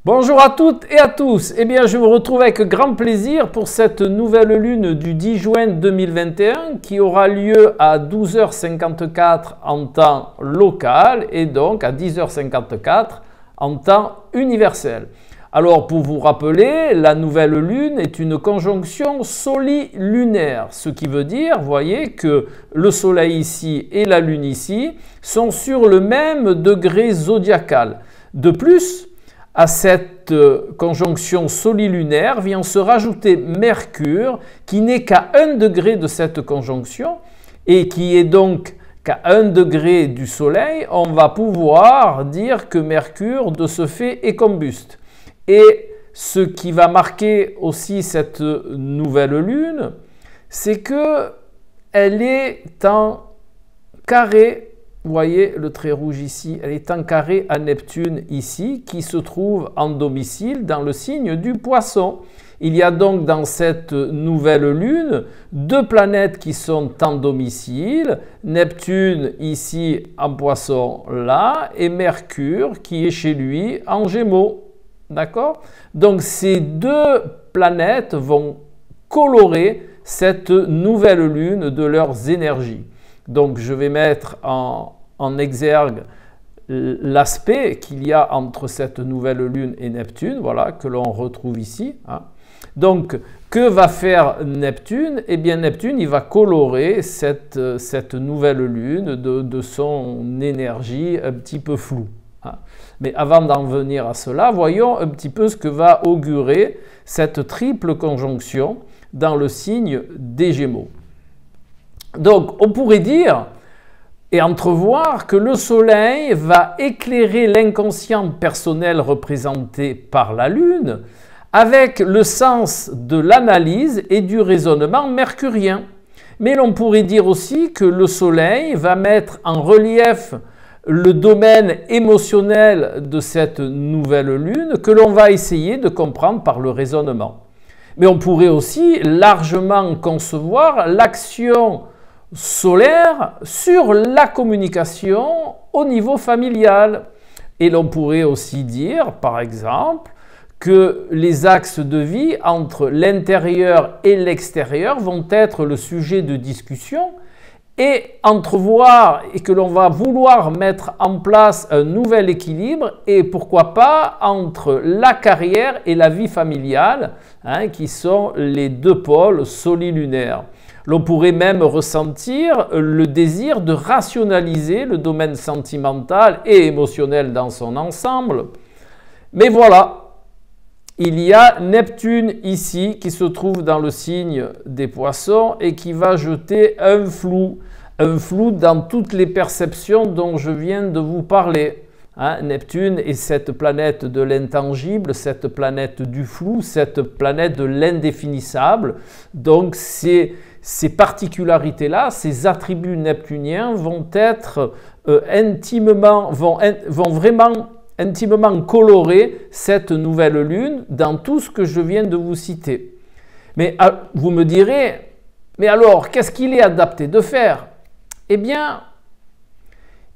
Bonjour à toutes et à tous. Eh bien, je vous retrouve avec grand plaisir pour cette nouvelle lune du 10 juin 2021 qui aura lieu à 12h54 en temps local et donc à 10h54 en temps universel. Alors, pour vous rappeler, la nouvelle lune est une conjonction solilunaire, ce qui veut dire, vous voyez, que le soleil ici et la lune ici sont sur le même degré zodiacal. De plus, à cette conjonction solilunaire vient se rajouter Mercure qui n'est qu'à 1 degré de cette conjonction et qui est donc qu'à 1 degré du Soleil. On va pouvoir dire que Mercure de ce fait est combuste. Et ce qui va marquer aussi cette nouvelle lune, c'est que elle est en carré. Vous voyez le trait rouge ici, elle est en carré à Neptune ici, qui se trouve en domicile dans le signe du Poisson. Il y a donc dans cette nouvelle lune deux planètes qui sont en domicile, Neptune ici en Poisson là, et Mercure qui est chez lui en Gémeaux. D'accord? Donc ces deux planètes vont colorer cette nouvelle lune de leurs énergies. Donc je vais mettre en exergue l'aspect qu'il y a entre cette nouvelle lune et Neptune, voilà, que l'on retrouve ici. Hein. Donc que va faire Neptune? Eh bien Neptune, il va colorer cette nouvelle lune de son énergie un petit peu floue. Hein. Mais avant d'en venir à cela, voyons un petit peu ce que va augurer cette triple conjonction dans le signe des Gémeaux. Donc, on pourrait dire et entrevoir que le Soleil va éclairer l'inconscient personnel représenté par la Lune avec le sens de l'analyse et du raisonnement mercurien. Mais l'on pourrait dire aussi que le Soleil va mettre en relief le domaine émotionnel de cette nouvelle Lune que l'on va essayer de comprendre par le raisonnement. Mais on pourrait aussi largement concevoir l'action solaire sur la communication au niveau familial. Et l'on pourrait aussi dire, par exemple, que les axes de vie entre l'intérieur et l'extérieur vont être le sujet de discussion et entrevoir et que l'on va vouloir mettre en place un nouvel équilibre et pourquoi pas entre la carrière et la vie familiale, hein, qui sont les deux pôles solilunaires. L'on pourrait même ressentir le désir de rationaliser le domaine sentimental et émotionnel dans son ensemble. Mais voilà, il y a Neptune ici qui se trouve dans le signe des Poissons et qui va jeter un flou dans toutes les perceptions dont je viens de vous parler. Hein, Neptune est cette planète de l'intangible, cette planète du flou, cette planète de l'indéfinissable. Donc ces particularités-là, ces attributs neptuniens vont être vont vraiment intimement colorer cette nouvelle lune dans tout ce que je viens de vous citer. Mais vous me direz, mais alors, qu'est-ce qu'il est adapté de faire? Eh bien,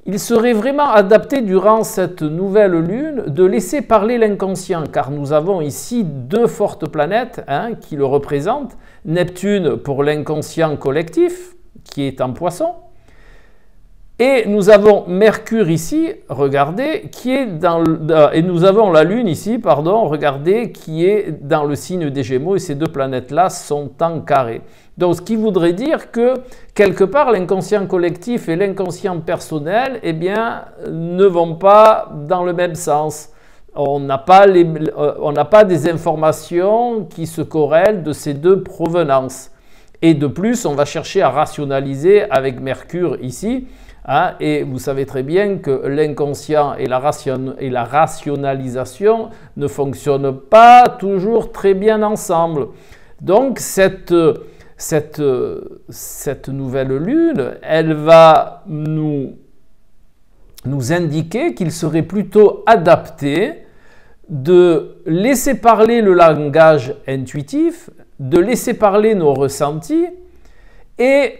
il serait vraiment adapté durant cette nouvelle lune de laisser parler l'inconscient, car nous avons ici deux fortes planètes qui le représentent. Neptune pour l'inconscient collectif, qui est en Poisson, et nous avons Mercure ici, regardez, qui est et nous avons la Lune ici, pardon, regardez, qui est dans le signe des Gémeaux, et ces deux planètes-là sont en carré. Donc, ce qui voudrait dire que, quelque part, l'inconscient collectif et l'inconscient personnel, eh bien, ne vont pas dans le même sens. On n'a pas des informations qui se corrèlent de ces deux provenances. Et de plus, on va chercher à rationaliser avec Mercure ici. Hein, et vous savez très bien que l'inconscient et la rationalisation ne fonctionnent pas toujours très bien ensemble. Donc cette nouvelle lune, elle va nous indiquer qu'il serait plutôt adapté de laisser parler le langage intuitif, de laisser parler nos ressentis et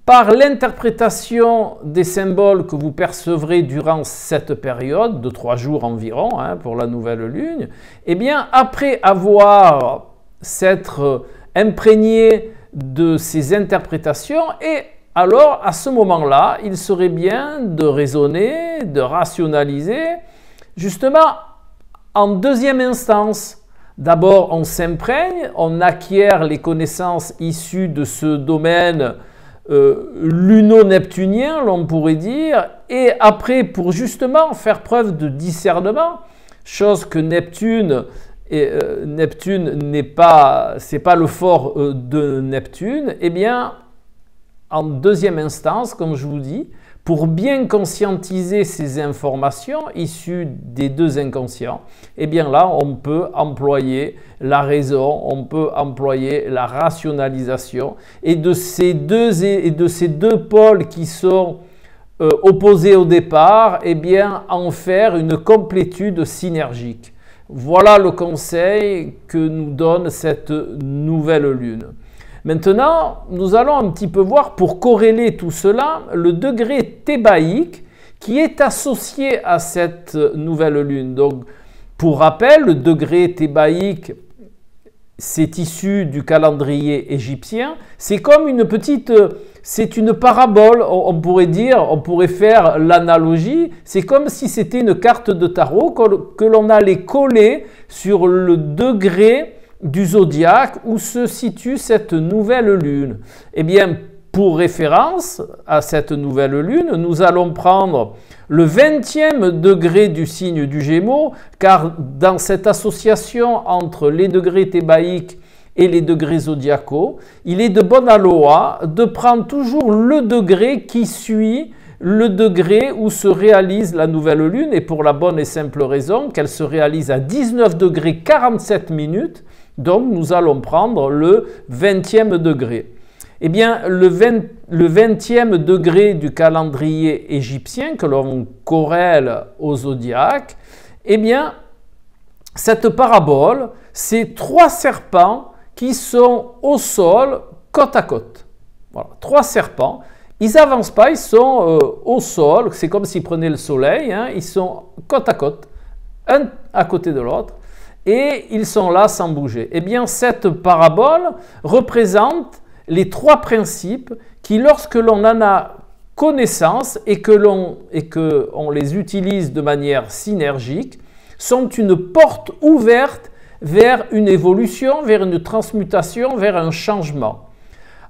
par l'interprétation des symboles que vous percevrez durant cette période de 3 jours environ pour la nouvelle lune, eh bien, après avoir s'être imprégné de ces interprétations, et alors à ce moment-là, il serait bien de raisonner, de rationaliser, justement en deuxième instance. D'abord, on s'imprègne, on acquiert les connaissances issues de ce domaine luno-neptunien, l'on pourrait dire, et après, pour justement faire preuve de discernement, chose que Neptune n'est pas, c'est pas le fort de Neptune, eh bien, en deuxième instance, comme je vous dis, pour bien conscientiser ces informations issues des deux inconscients, eh bien là, on peut employer la raison, on peut employer la rationalisation, et de ces deux pôles qui sont opposés au départ, eh bien en faire une complétude synergique. Voilà le conseil que nous donne cette nouvelle lune. Maintenant, nous allons un petit peu voir, pour corréler tout cela, le degré thébaïque qui est associé à cette nouvelle lune. Donc, pour rappel, le degré thébaïque, c'est issu du calendrier égyptien. C'est comme une petite, c'est une parabole, on pourrait dire, on pourrait faire l'analogie. C'est comme si c'était une carte de tarot que l'on allait coller sur le degré du zodiaque où se situe cette nouvelle lune. Eh bien, pour référence à cette nouvelle lune, nous allons prendre le 20e degré du signe du Gémeaux, car dans cette association entre les degrés thébaïques et les degrés zodiacaux, il est de bonne loi de prendre toujours le degré qui suit le degré où se réalise la nouvelle lune, et pour la bonne et simple raison qu'elle se réalise à 19 degrés 47 minutes. Donc, nous allons prendre le 20e degré. Eh bien, le 20e degré du calendrier égyptien que l'on corrèle au zodiaque, eh bien, cette parabole, c'est 3 serpents qui sont au sol, côte à côte. Voilà, 3 serpents. Ils n'avancent pas, ils sont au sol, c'est comme s'ils prenaient le soleil, ils sont côte à côte, un à côté de l'autre. Et ils sont là sans bouger. Eh bien, cette parabole représente les 3 principes qui, lorsque l'on en a connaissance et que l'on les utilise de manière synergique, sont une porte ouverte vers une évolution, vers une transmutation, vers un changement.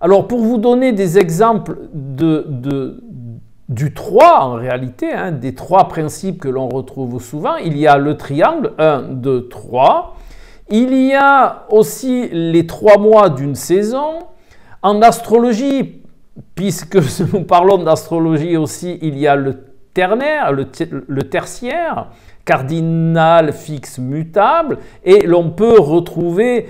Alors, pour vous donner des exemples du 3 en réalité, des 3 principes que l'on retrouve souvent, il y a le triangle, 1, 2, 3. Il y a aussi les 3 mois d'une saison. En astrologie, puisque nous parlons d'astrologie aussi, il y a le ternaire, le tertiaire, cardinal, fixe, mutable, et l'on peut retrouver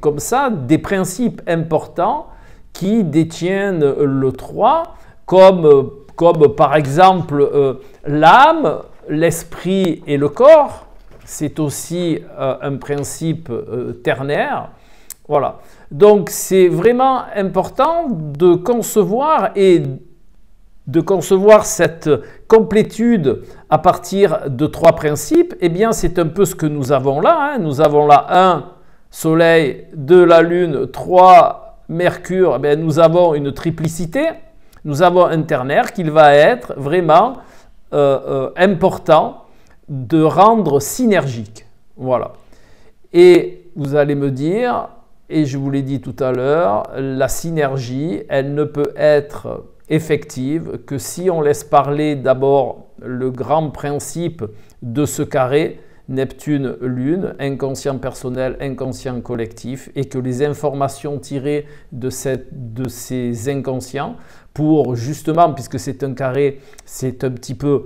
comme ça des principes importants qui détiennent le 3, comme par exemple l'âme, l'esprit et le corps. C'est aussi un principe ternaire. Voilà. Donc c'est vraiment important de concevoir cette complétude à partir de 3 principes. Eh bien, c'est un peu ce que nous avons là. Nous avons là 1, Soleil, 2, la Lune, 3, Mercure. Eh bien, nous avons une triplicité. Nous avons un ternaire qu'il va être vraiment important de rendre synergique. Voilà. Et vous allez me dire, et je vous l'ai dit tout à l'heure, la synergie, elle ne peut être effective que si on laisse parler d'abord le grand principe de ce carré, Neptune-Lune, inconscient personnel, inconscient collectif, et que les informations tirées de ces inconscients, pour justement, puisque c'est un carré, c'est un petit peu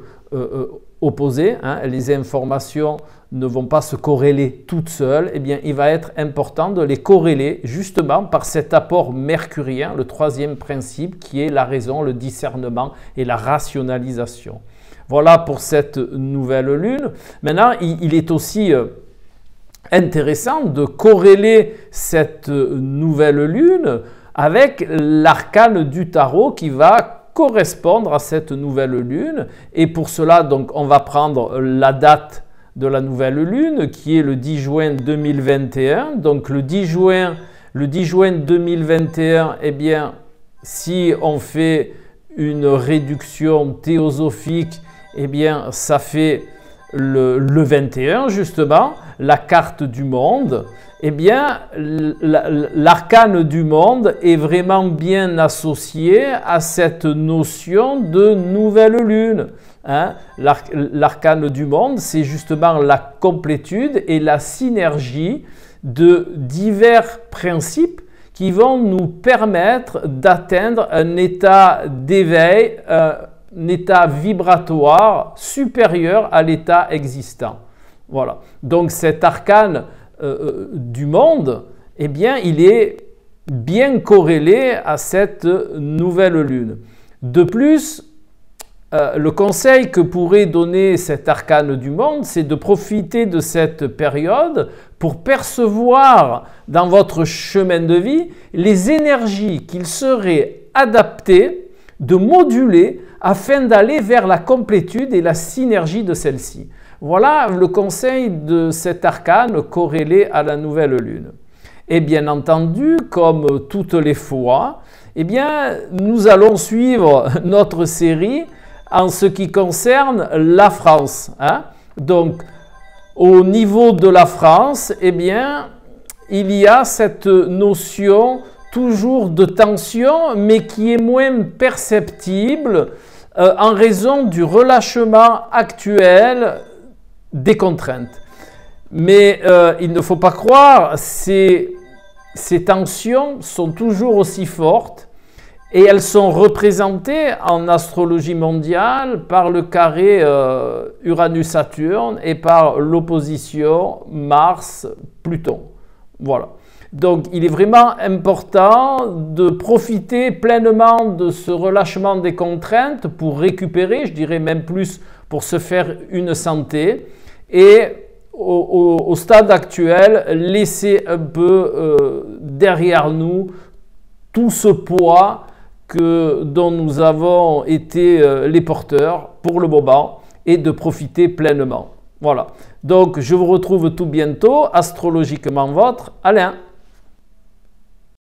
opposé, les informations ne vont pas se corréler toutes seules, eh bien il va être important de les corréler justement par cet apport mercurien, le 3e principe qui est la raison, le discernement et la rationalisation. Voilà pour cette nouvelle lune. Maintenant, il est aussi intéressant de corréler cette nouvelle lune avec l'arcane du tarot qui va correspondre à cette nouvelle lune. Et pour cela, donc, on va prendre la date de la nouvelle lune qui est le 10 juin 2021. Donc le 10 juin 2021, eh bien, si on fait une réduction théosophique, eh bien, ça fait le 21, justement, la carte du monde. Eh bien, l'arcane du monde est vraiment bien associé à cette notion de nouvelle lune. Hein? L'arcane du monde, c'est justement la complétude et la synergie de divers principes qui vont nous permettre d'atteindre un état d'éveil, un état vibratoire supérieur à l'état existant. Voilà. Donc cet arcane du monde, eh bien, il est bien corrélé à cette nouvelle lune. De plus, le conseil que pourrait donner cet arcane du monde, c'est de profiter de cette période pour percevoir dans votre chemin de vie les énergies qu'il serait adapté de moduler afin d'aller vers la complétude et la synergie de celle-ci. Voilà le conseil de cet arcane corrélé à la nouvelle lune. Et bien entendu, comme toutes les fois, eh bien, nous allons suivre notre série en ce qui concerne la France. Hein? Donc, au niveau de la France, eh bien, il y a cette notion toujours de tension, mais qui est moins perceptible en raison du relâchement actuel des contraintes. Mais il ne faut pas croire, ces tensions sont toujours aussi fortes et elles sont représentées en astrologie mondiale par le carré Uranus-Saturne et par l'opposition Mars-Pluton. Voilà. Donc il est vraiment important de profiter pleinement de ce relâchement des contraintes pour récupérer, je dirais même plus pour se faire une santé. Et au stade actuel, laisser un peu derrière nous tout ce poids dont nous avons été les porteurs pour le moment et de profiter pleinement. Voilà. Donc je vous retrouve tout bientôt, astrologiquement votre Alain.